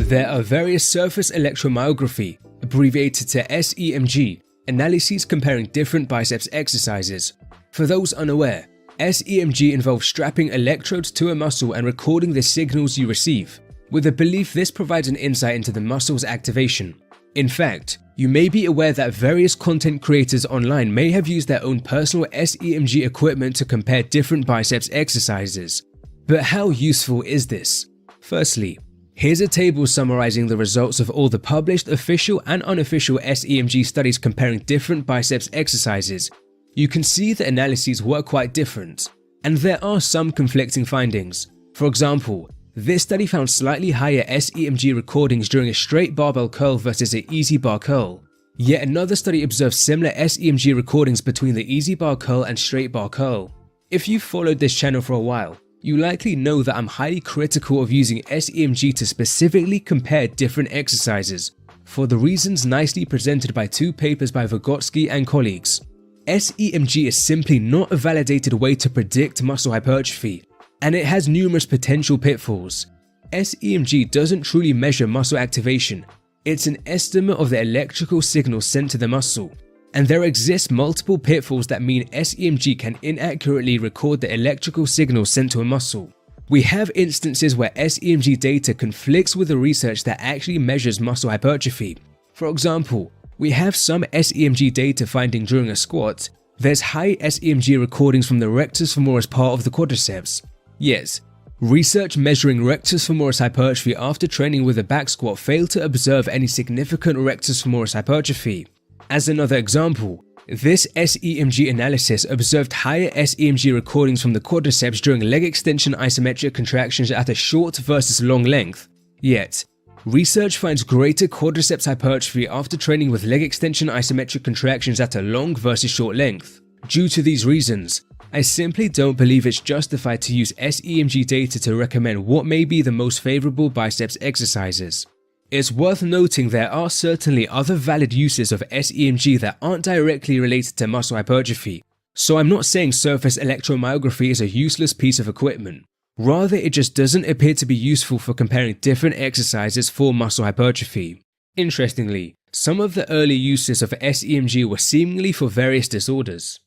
There are various surface electromyography, abbreviated to SEMG, analyses comparing different biceps exercises. For those unaware, SEMG involves strapping electrodes to a muscle and recording the signals you receive, with the belief this provides an insight into the muscle's activation. In fact, you may be aware that various content creators online may have used their own personal SEMG equipment to compare different biceps exercises. But how useful is this? Firstly, here's a table summarizing the results of all the published official and unofficial SEMG studies comparing different biceps exercises. You can see the analyses were quite different, and there are some conflicting findings. For example, this study found slightly higher SEMG recordings during a straight barbell curl versus an easy bar curl. Yet another study observed similar SEMG recordings between the easy bar curl and straight bar curl. If you've followed this channel for a while, you likely know that I'm highly critical of using SEMG to specifically compare different exercises, for the reasons nicely presented by two papers by Vygotsky and colleagues. SEMG is simply not a validated way to predict muscle hypertrophy, and it has numerous potential pitfalls. SEMG doesn't truly measure muscle activation, it's an estimate of the electrical signal sent to the muscle, and there exist multiple pitfalls that mean SEMG can inaccurately record the electrical signal sent to a muscle. We have instances where SEMG data conflicts with the research that actually measures muscle hypertrophy. For example, we have some SEMG data finding during a squat, there's high SEMG recordings from the rectus femoris part of the quadriceps. Yes, research measuring rectus femoris hypertrophy after training with a back squat failed to observe any significant rectus femoris hypertrophy. As another example, this SEMG analysis observed higher SEMG recordings from the quadriceps during leg extension isometric contractions at a short versus long length. Yet, research finds greater quadriceps hypertrophy after training with leg extension isometric contractions at a long versus short length. Due to these reasons, I simply don't believe it's justified to use SEMG data to recommend what may be the most favorable biceps exercises. It's worth noting there are certainly other valid uses of SEMG that aren't directly related to muscle hypertrophy, so I'm not saying surface electromyography is a useless piece of equipment. Rather, it just doesn't appear to be useful for comparing different exercises for muscle hypertrophy. Interestingly, some of the early uses of SEMG were seemingly for various disorders.